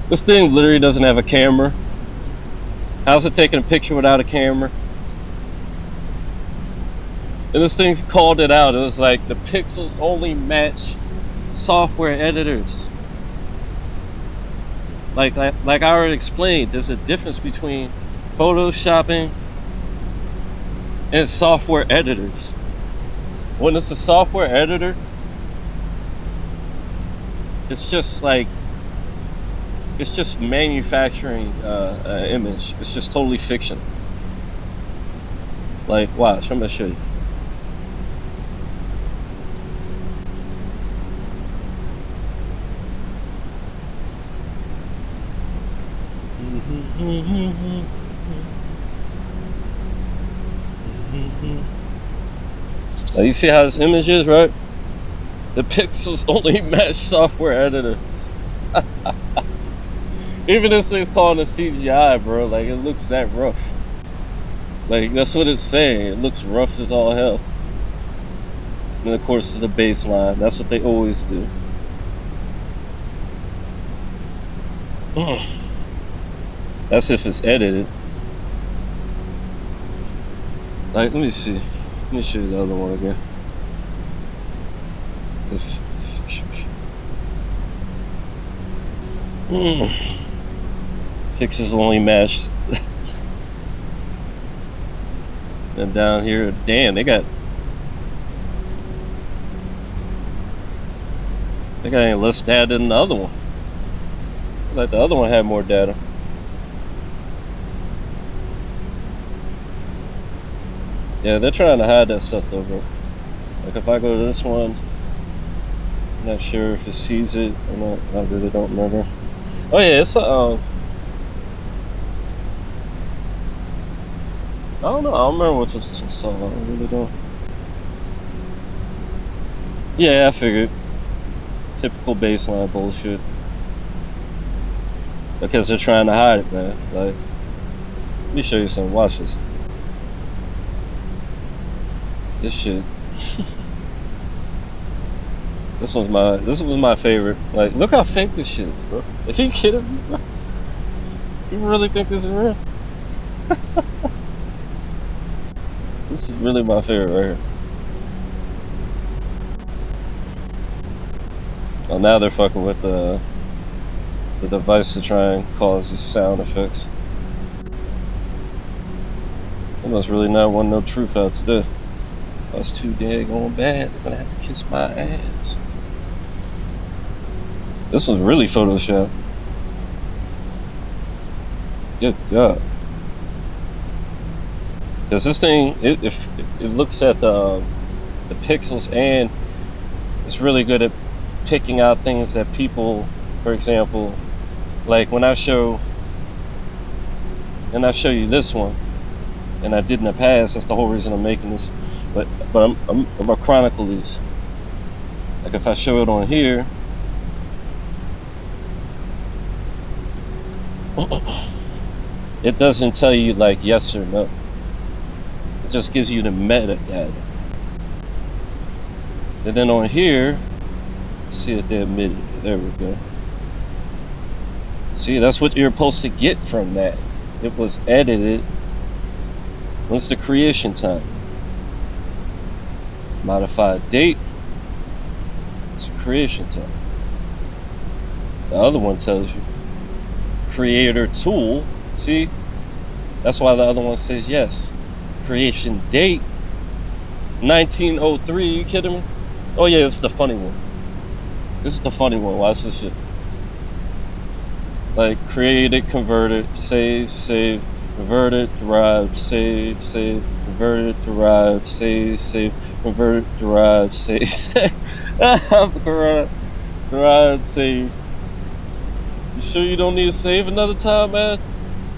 This thing literally doesn't have a camera. How's it taking a picture without a camera? And this thing's called it out. It was like the pixels only match software editors. Like I already explained, there's a difference between photoshopping and software editors. When it's a software editor, it's just like it's just manufacturing an image. It's just totally fiction. Like, watch, I'm gonna show you. Now you see how this image is, right? The pixels only match software editors. Even this thing's calling a CGI, bro. Like, it looks that rough. Like, that's what it's saying. It looks rough as all hell. And of course, it's the baseline. That's what they always do. That's if it's edited. Like, let me see. Let me show you the other one again. Pixels only match. And down here, damn, they got even less data than the other one. Like the other one had more data. Yeah, they're trying to hide that stuff though, bro. Like if I go to this one, I'm not sure if it sees it or not. I really don't remember. Oh yeah, it's I don't know. I don't remember what this was saw. I really don't. Yeah, I figured. Typical baseline bullshit. Because they're trying to hide it, man. Like, let me show you something. Watch this. This shit. This was my favorite. Like, look how fake this shit is, bro. Are you kidding me, bro? You really think this is real? This is really my favorite right here. Oh, now they're fucking with the device to try and cause these sound effects. They must really not want no truth out today. That's too daggone bad. They're gonna have to kiss my ass. This was really Photoshop. Good God. Because this thing, if it looks at the pixels, and it's really good at picking out things that people, for example, like when I show you this one, and I did in the past. That's the whole reason I'm making this. But I'm gonna chronicle these. Like if I show it on here, it doesn't tell you like yes or no. It just gives you the metadata. And then on here, see if they admitted it. There we go. See, that's what you're supposed to get from that. It was edited. What's the creation time? Modified date. It's creation time. The other one tells you creator tool. See, that's why the other one says yes. Creation date 1903. You kidding me? Oh yeah, it's the funny one. This is the funny one. Watch this shit. Like created, converted, save, converted, derived, save, converted, derived, save, converted, derived, save. Quran, Quran say, you sure you don't need to save another time, man?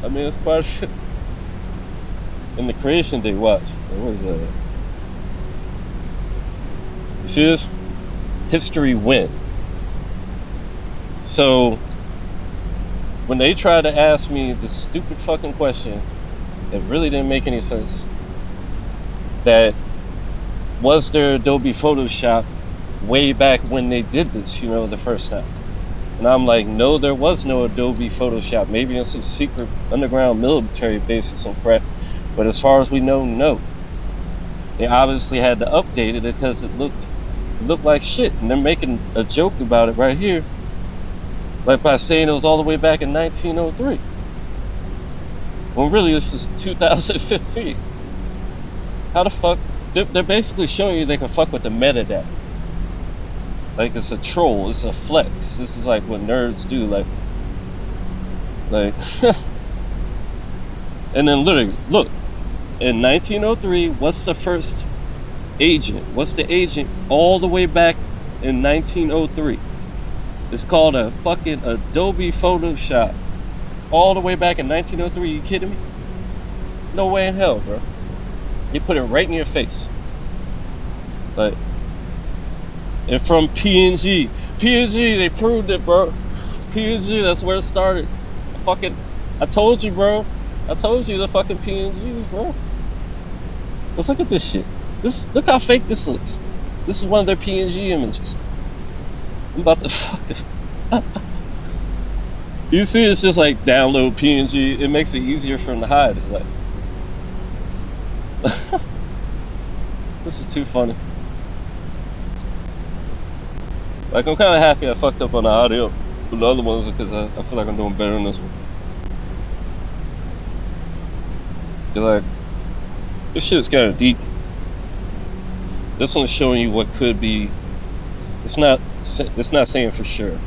I mean, it's quite shit. In the creation day, watch. What is that? You see this? History win. So, when they tried to ask me this stupid fucking question that really didn't make any sense, that was there Adobe Photoshop way back when they did this, the first time? And I'm like, no, there was no Adobe Photoshop. Maybe in some secret underground military base or some crap. But as far as we know, no. They obviously had to update it because it looked like shit. And they're making a joke about it right here. Like by saying it was all the way back in 1903. Well, really, this was 2015. How the fuck? They're basically showing you they can fuck with the metadata. Like it's a troll, it's a flex. This is like what nerds do, like and then literally, look, in 1903, what's the first agent? What's the agent all the way back in 1903? It's called a fucking Adobe Photoshop. All the way back in 1903, you kidding me? No way in hell, bro. They put it right in your face. Like, and from PNG, they proved it, bro. PNG, that's where it started. I told you, bro. I told you the fucking PNGs, bro. Let's look at this shit. Look how fake this looks. This is one of their PNG images. I'm about to fucking. You see, it's just like download PNG. It makes it easier for them to hide it. Like, this is too funny. Like, I'm kind of happy I fucked up on the audio with the other ones because I feel like I'm doing better on this one. Like, this shit's kind of deep. This one's showing you what could be. It's not saying for sure,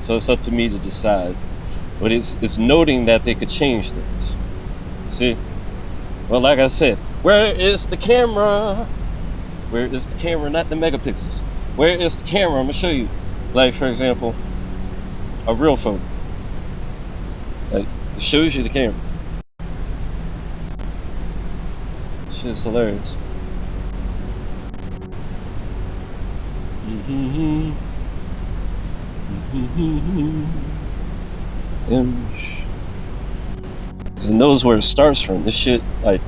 so it's up to me to decide. But it's noting that they could change things. See? Well, like I said, where is the camera? Where is the camera? Not the megapixels. Where is the camera? I'm gonna show you. Like, for example, a real photo. Like, it shows you the camera. Shit's hilarious. Image. It knows where it starts from. This shit, like,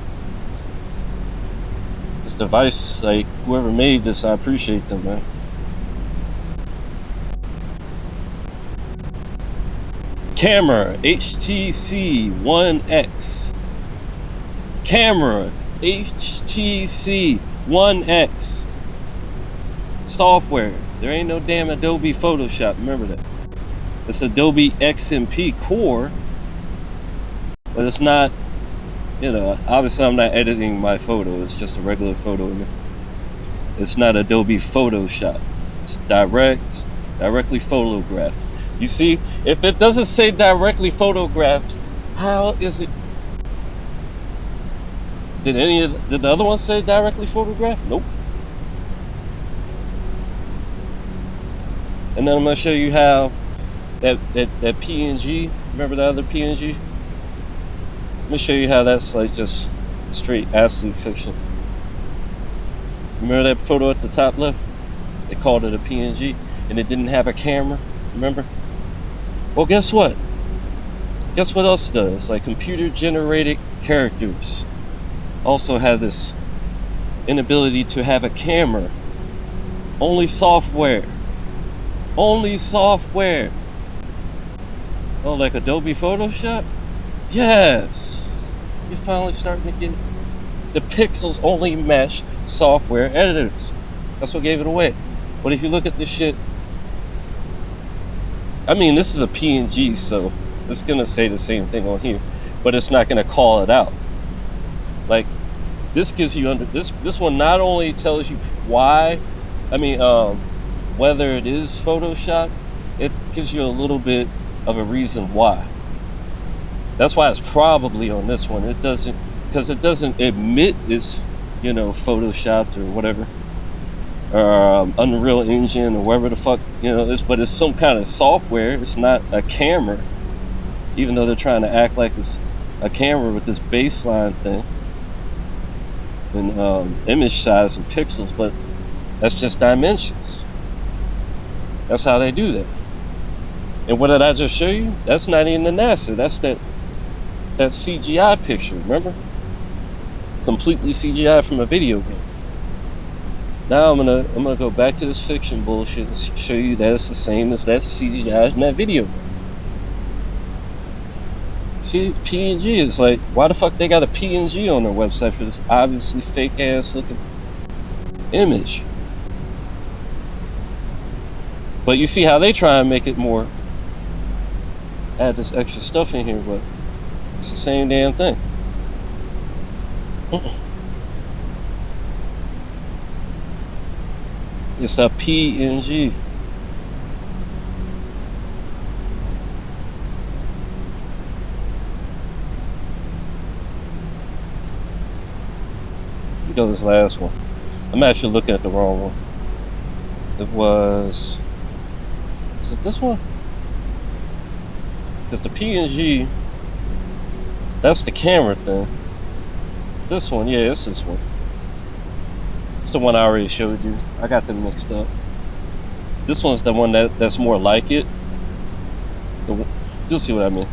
this device, like, whoever made this, I appreciate them, man. Camera, HTC One X. Camera, HTC One X. Software, there ain't no damn Adobe Photoshop, remember that. It's Adobe XMP Core, but it's not, obviously I'm not editing my photo, it's just a regular photo. It's not Adobe Photoshop. It's directly photographed. You see, if it doesn't say directly photographed, how is it? Did the other one say directly photographed? Nope. And then I'm gonna show you how that PNG, remember the other PNG? Let me show you how that's like just straight absolute fiction. Remember that photo at the top left? They called it a PNG and it didn't have a camera, remember? Well, guess what? Guess what else it does? Like, computer generated characters also have this inability to have a camera. Only software. Only software. Oh, like Adobe Photoshop? Yes. You're finally starting to get it. The pixels only mesh software editors. That's what gave it away. But if you look at this shit, I mean, this is a PNG, so it's gonna say the same thing on here, but it's not gonna call it out. Like, this gives you this one not only tells you why, whether it is Photoshop, it gives you a little bit of a reason why. That's why it's probably on this one. It doesn't, because it doesn't admit it's, photoshopped or whatever. Unreal Engine or whatever the fuck, but it's some kind of software. It's not a camera, even though they're trying to act like it's a camera with this baseline thing and image size and pixels, but that's just dimensions. That's how they do that. And what did I just show you? That's not even the NASA. That's that CGI picture, remember? Completely CGI from a video game. Now I'm gonna go back to this fiction bullshit and show you that it's the same as that CGI in that video. See, PNG is like, why the fuck they got a PNG on their website for this obviously fake ass looking image? But you see how they try and make it more, add this extra stuff in here, but it's the same damn thing. It's a PNG. You go this last one. I'm actually looking at the wrong one. Is it this one? Because the PNG, that's the camera thing. This one, yeah, it's this one. It's the one I already showed you. I got them mixed up. This one's the one that's more like it. You'll see what I mean.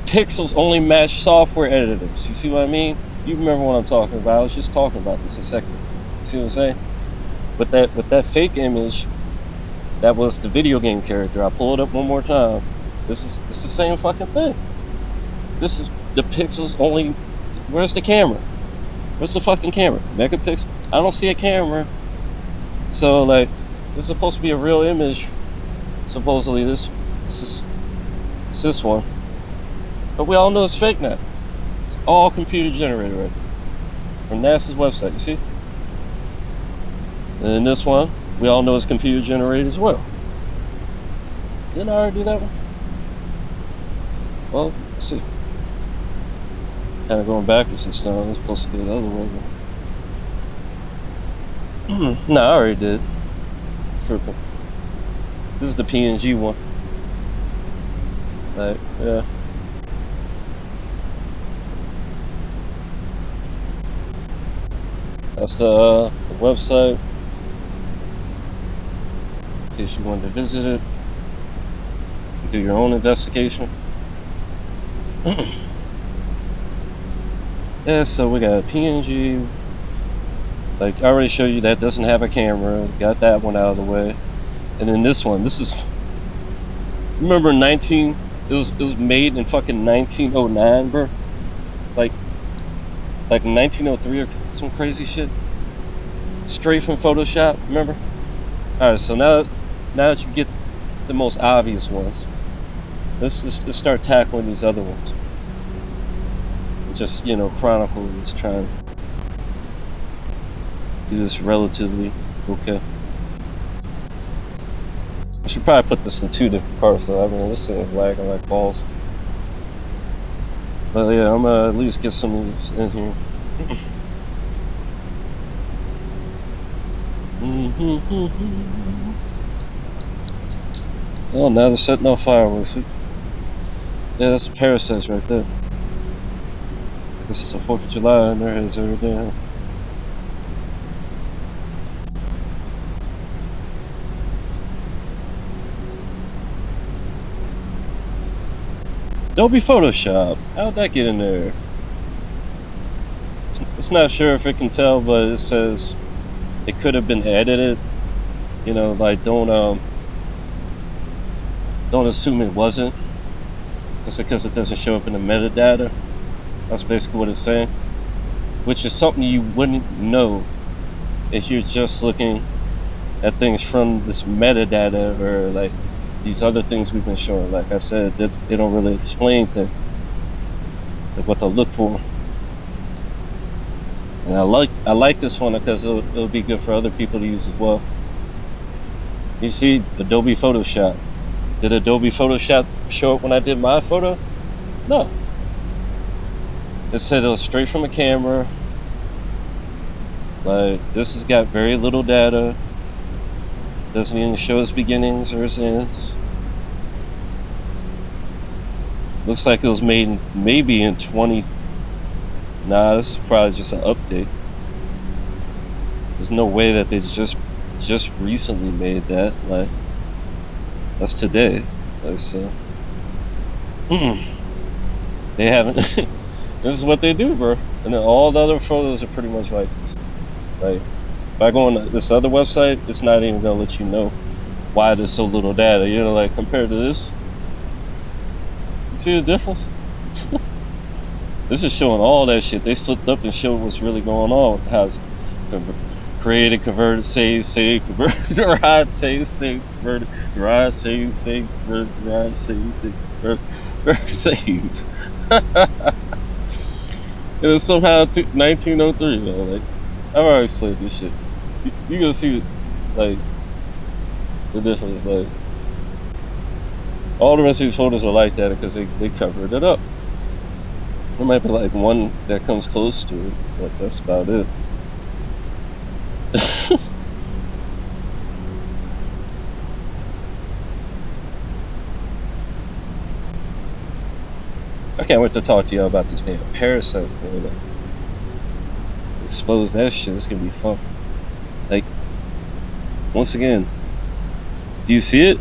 Pixels only match software editors. You see what I mean? You remember what I'm talking about. I was just talking about this a second. You see what I'm saying? With that fake image, that was the video game character. I pull it up one more time. It's the same fucking thing. This is the pixels only. Where's the camera? Where's the fucking camera? Megapixel? I don't see a camera. So like, this is supposed to be a real image. Supposedly this one. But we all know it's fake now. It's all computer generated right from NASA's website, you see? And then this one, we all know it's computer generated as well. Didn't I already do that one? Well, let's see. Kind of going backwards this time. I was supposed to do the other way. No, I already did. Tripping. This is the PNG one. Like, yeah. That's the website. In case you wanted to visit it, do your own investigation. Yeah, so we got a PNG. Like I already showed you, that doesn't have a camera. Got that one out of the way. And then this one, this is, remember it was made in fucking 1909, bro. Like 1903 or some crazy shit. Straight from Photoshop, remember? Alright, so now that you get the most obvious ones, let's start tackling these other ones. Just, chronicle is trying to do this relatively okay. I should probably put this in 2 different parts though. I mean, this thing is lagging like balls. But yeah, I'm gonna at least get some of these in here. Oh, now they're setting off fireworks. Yeah, that's parasites right there. This is the 4th of July and their heads every day. Adobe Photoshop. How'd that get in there? It's not sure if it can tell, but it says it could have been edited. Like don't assume it wasn't, just because it doesn't show up in the metadata. That's basically what it's saying, which is something you wouldn't know if you're just looking at things from this metadata or like these other things we've been showing. Like I said, they don't really explain things, like what to look for. And I like this one because it'll be good for other people to use as well. You see, Adobe Photoshop. Did Adobe Photoshop show up when I did my photo? No. It said it was straight from a camera. Like, this has got very little data. Doesn't even show its beginnings or its ends. Looks like it was made maybe in 20. Nah, this is probably just an update. There's no way that they just recently made that. Like, that's today. Like, so they haven't. This is what they do, bro. And then all the other photos are pretty much like this. Like, if I go on this other website, it's not even gonna let you know why there's so little data. You know, like compared to this, you see the difference? This is showing all that shit. They slipped up and showed what's really going on. How it's created, converted, saved, converted, derived, saved, converted, derived, saved, converted, derived, saved, converted, saved. It was somehow 1903 though. Like, I've already explained this shit. You gonna see, like, the difference. Like, all the rest of these photos are like that because they covered it up. There might be like one that comes close to it, but that's about it. I can't wait to talk to y'all about this damn parasite thing. Like, expose that shit. It's gonna be fun. Like, once again, do you see it?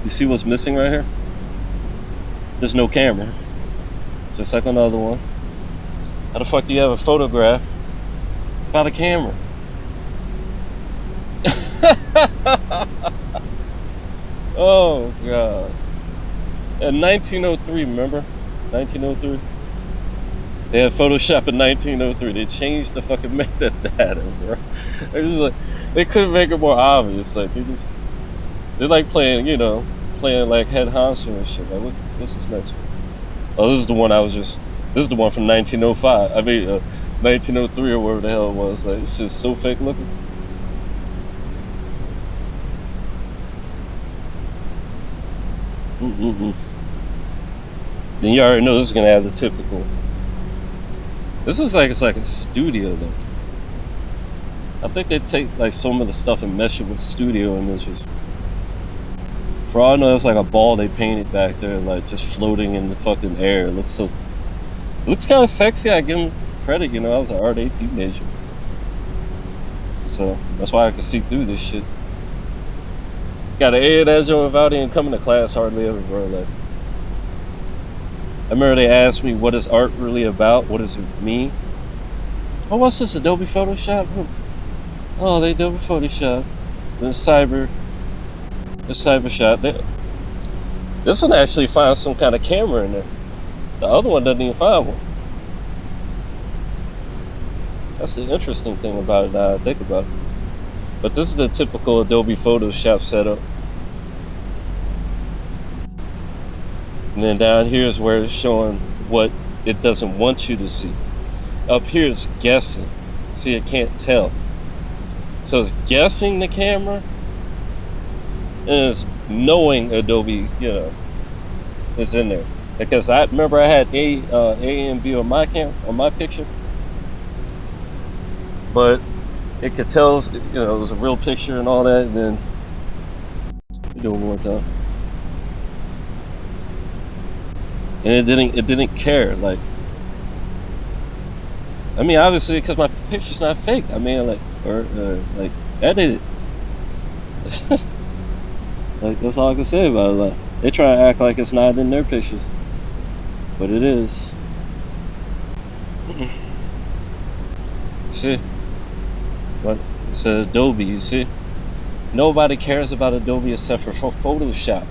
You see what's missing right here? There's no camera. Just like another one. How the fuck do you have a photograph without a camera? Oh god. In 1903, remember? 1903? They had Photoshop in 1903. They changed the fucking metadata, bro. They couldn't make it more obvious. Like, they're like playing, playing like head honcho and shit. Like, look, what's this next one? Oh, this is the one this is the one from 1905. I mean, 1903 or whatever the hell it was. Like, it's just so fake looking. Then you already know this is gonna have the typical. This looks like it's like a studio though. I think they take like some of the stuff and mesh it with studio images. For all I know, it's like a ball they painted back there, like just floating in the fucking air. It looks kind of sexy. I give them credit, I was an art AP major, so that's why I can see through this shit. Got an A at Edgeo without even coming to class hardly ever, bro. Like, I remember they asked me, what is art really about? What does it mean? Oh, what's this, Adobe Photoshop? Oh, they Adobe Photoshop. Then Cybershot. This one actually finds some kind of camera in there. The other one doesn't even find one. That's the interesting thing about it now I think about it. But this is the typical Adobe Photoshop setup. And then down here is where it's showing what it doesn't want you to see. Up here it's guessing. See, it can't tell. So it's guessing the camera, and it's knowing Adobe, is in there. Because I remember I had A and B on my picture, but it could tell, it was a real picture and all that, and then you do it one time. And it didn't care. Like, I mean, obviously, because my picture's not fake. I mean, like edited. Like, that's all I can say about it. Like, they try to act like it's not in their pictures, but it is. See, what it's Adobe. You see, nobody cares about Adobe except for Photoshop.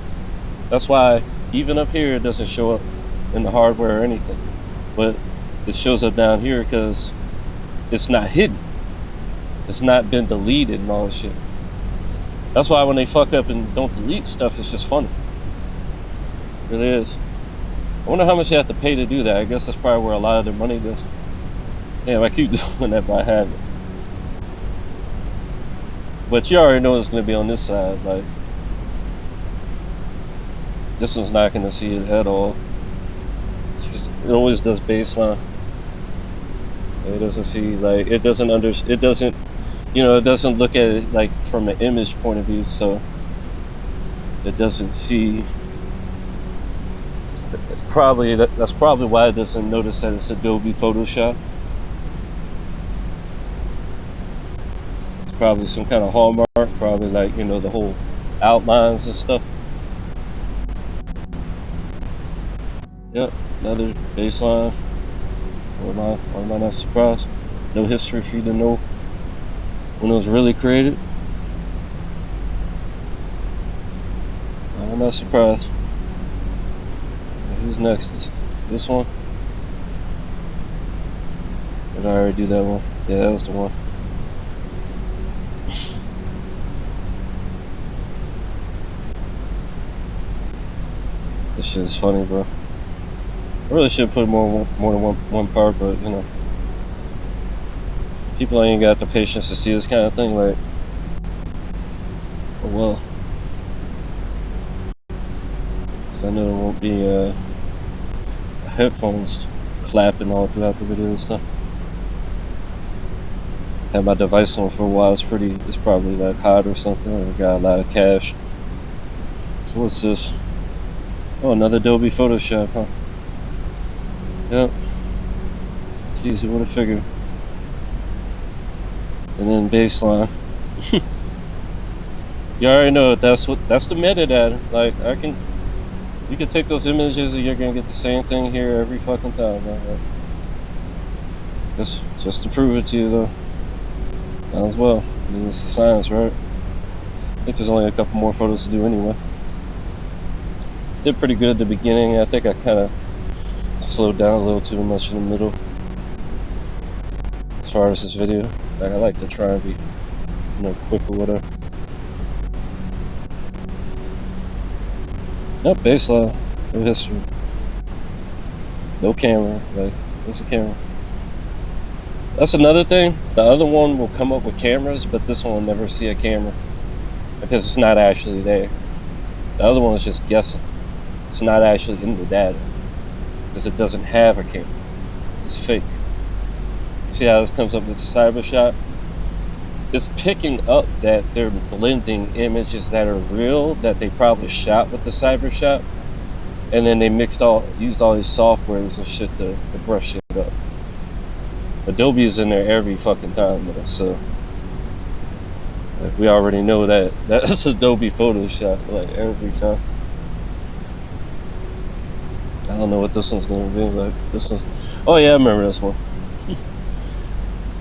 That's why even up here it doesn't show up in the hardware or anything, but it shows up down here because it's not hidden. It's not been deleted and all this shit. That's why when they fuck up and don't delete stuff, it's just funny. It really is. I wonder how much you have to pay to do that. I guess that's probably where a lot of their money goes. Damn, I keep doing that by habit. But you already know it's going to be on this side. Like, this one's not going to see it at all. It always does baseline. It doesn't see like it doesn't it doesn't, you know, it doesn't look at it like from an image point of view, so it doesn't see. Probably that's probably why it doesn't notice that it's Adobe Photoshop. It's probably some kind of hallmark, probably like, you know, the whole outlines and stuff. Yep, another baseline. Why am I not surprised? No history for you to know when it was really created. I'm not surprised. Who's next? This one? Did I already do that one? Yeah, that was the one. This shit is funny, bro. I really should put more than one part, but you know, people ain't got the patience to see this kind of thing. Like, oh well. So I know there won't be headphones clapping all throughout the video and stuff. Had my device on for a while. It's probably like hot or something. I got a lot of cache. So what's this? Oh, another Adobe Photoshop, huh? Yep. Jeez, who would have figured? And then baseline. You already know that's the metadata. Like you can take those images and you're gonna get the same thing here every fucking time, man. Right? Just to prove it to you though. Might as well. I mean, it's science, right? I think there's only a couple more photos to do anyway. Did pretty good at the beginning. I think I kind of slowed down a little too much in the middle as far as this video. Like, I like to try and be, you know, quick or whatever. Yep, baseline. No history. No camera. Like, where's the camera? That's another thing. The other one will come up with cameras, but this one will never see a camera because it's not actually there. The other one is just guessing. It's not actually in the data because it doesn't have a camera. It's fake. See how this comes up with the CyberShot? It's picking up that they're blending images that are real that they probably shot with the CyberShot, and then they used all these softwares and shit to brush it up. Adobe is in there every fucking time though, so like, we already know that that's Adobe Photoshop like every time. I don't know what this one's gonna be like. This one, oh yeah, I remember this one.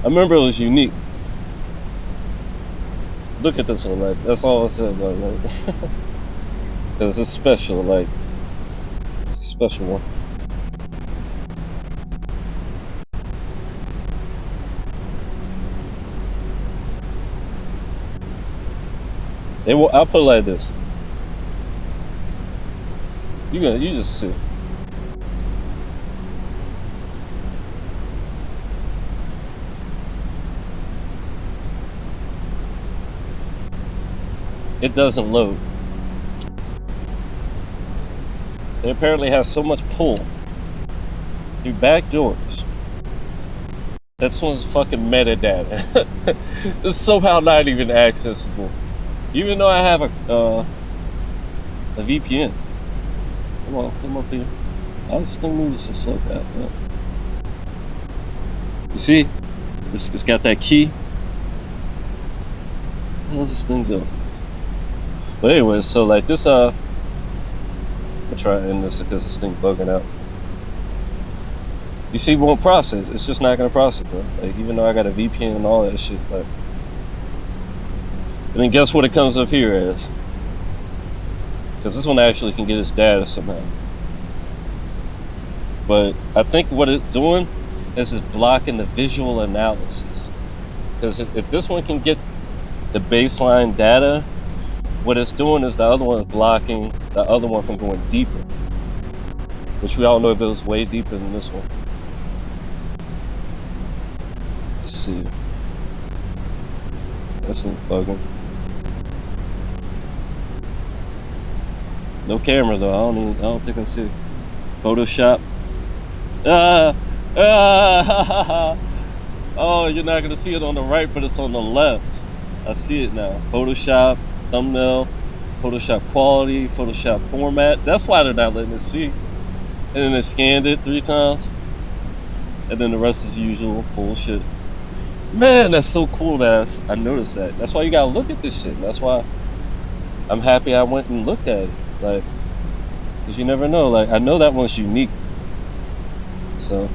I remember it was unique. Look at this one, like that's all I said about it, like, because it's special, like it's a special one. I'll put it like this. You just see. It doesn't load. It apparently has so much pull through back doors. This one's fucking metadata. It's somehow not even accessible. Even though I have a VPN. Come on, come up here. I still move this slow down. Yeah. You see? It's got that key. How's this thing go? But anyway, so like this, I'll try to end this because this thing bugging out. You see, it won't process. It's just not gonna process, bro. Like, even though I got a VPN and all that shit, like. And then guess what it comes up here as? Because this one actually can get its data somehow. But I think what it's doing is it's blocking the visual analysis. Because if this one can get the baseline data, what it's doing is the other one is blocking the other one from going deeper. Which we all know goes way deeper than this one. Let's see. That's bugging. No camera though. I don't think I see. Photoshop. Oh, you're not gonna see it on the right, but it's on the left. I see it now. Photoshop, thumbnail, Photoshop quality, Photoshop format. That's why they're not letting us see. And then they scanned it 3 times. And then the rest is usual bullshit. Man, that's so cool that I noticed that. That's why you gotta look at this shit. That's why I'm happy I went and looked at it. Like, cause you never know. Like, I know that one's unique. So,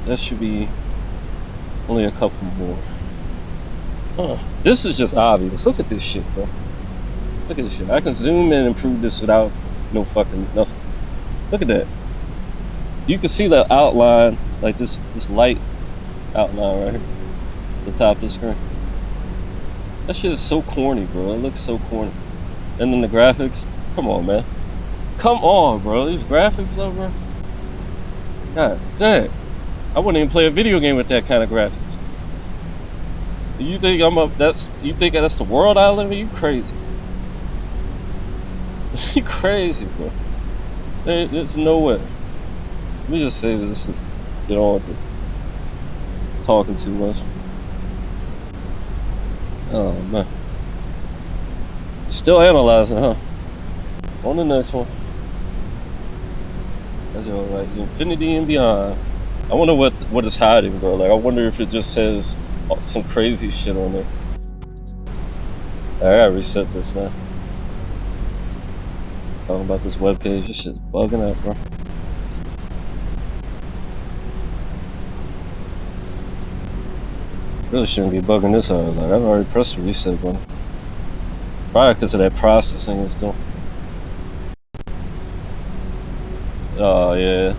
that should be only a couple more. Huh. This is just obvious. Look at this shit, bro. Look at this shit. I can zoom in and improve this without no fucking nothing. Look at that. You can see the outline, like this light outline right here, the top of the screen. That shit is so corny, bro. It looks so corny. And then the graphics, come on, man. Come on, bro. These graphics, though, bro. God dang. I wouldn't even play a video game with that kind of graphics. You think you think that's the world I live in? You crazy. You crazy, bro. There's no way. Let me just say this. Just get on with it. Talking too much. Oh, man. Still analyzing, huh? On the next one. That's all right. Infinity and Beyond. I wonder what is hiding, bro. Like, I wonder if it just says some crazy shit on there. I gotta reset this now. Talking about this webpage, this shit's bugging out, bro. Really shouldn't be bugging this hard. Like, I've already pressed the reset button. Probably because of that processing it's doing. Oh, yeah.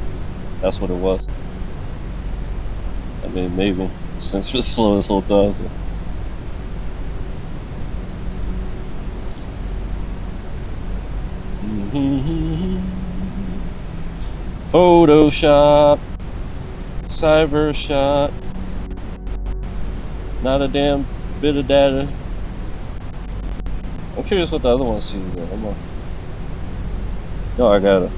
That's what it was. I mean, maybe. Since it's slow this whole time. So. Photoshop. Cybershot. Not a damn bit of data. I'm curious what the other one sees though. Come on. No, I got it.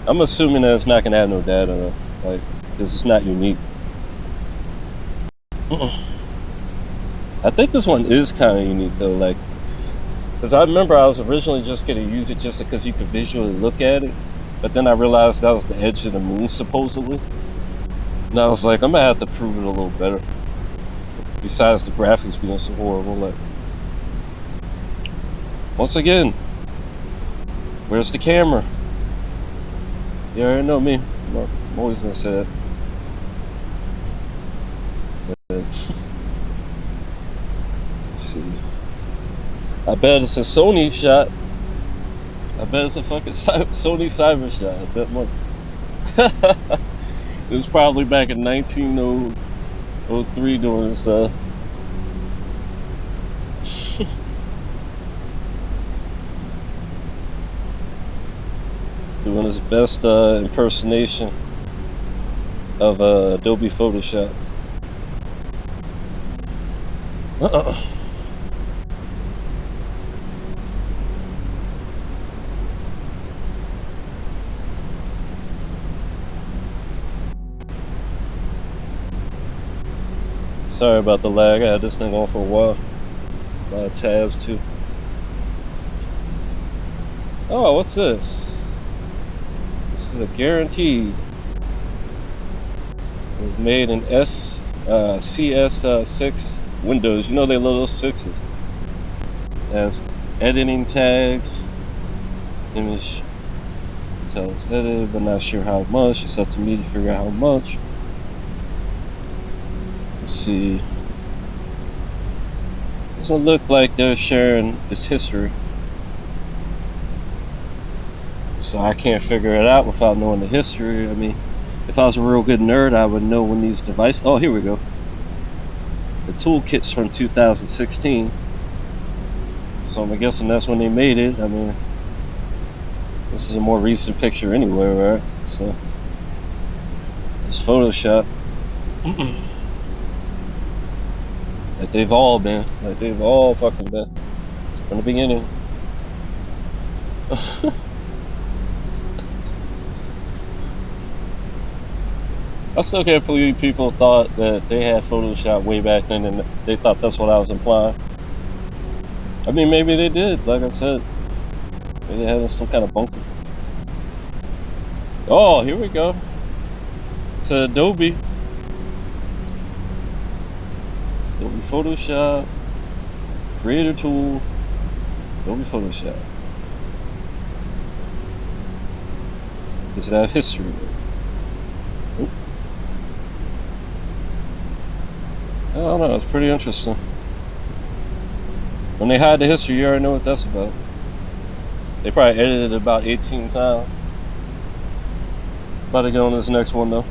I'm assuming that it's not gonna have no data though. Like, because it's not unique. I think this one is kind of unique though. Like, because I remember I was originally just gonna use it just because you could visually look at it. But then I realized that was the edge of the moon supposedly. And I was like, I'm gonna have to prove it a little better. Besides the graphics being so horrible, like. Once again, where's the camera? You already know me. I'm always gonna say that. Let's see. I bet it's a Sony shot. I bet it's a fucking Sony Cyber shot. I bet money. It was probably back in 1903 doing this. Doing his best impersonation of Adobe Photoshop. Sorry about the lag. I had this thing on for a while. A lot of tabs too. Oh, what's this? This is a guaranteed. It was made in CS6 Windows. You know they love those 6s. Has editing tags. Image tells edited, but not sure how much. It's up to me to figure out how much. Let's see. Doesn't look like they're sharing its history. So I can't figure it out without knowing the history. I mean, if I was a real good nerd, I would know when these devices... Oh, here we go. The toolkit's from 2016. So I'm guessing that's when they made it. I mean, this is a more recent picture anyway, right? So, it's Photoshop. Like they've all been. Like they've all fucking been. From the beginning. I still can't believe people thought that they had Photoshop way back then, and they thought that's what I was implying. I mean, maybe they did. Like I said, maybe they had some kind of bunker. Oh, here we go. It's Adobe Photoshop, Creator Tool, Adobe Photoshop. Does it have history? Oop. I don't know. It's pretty interesting. When they hide the history, you already know what that's about. They probably edited it about 18 times. About to go on this next one though.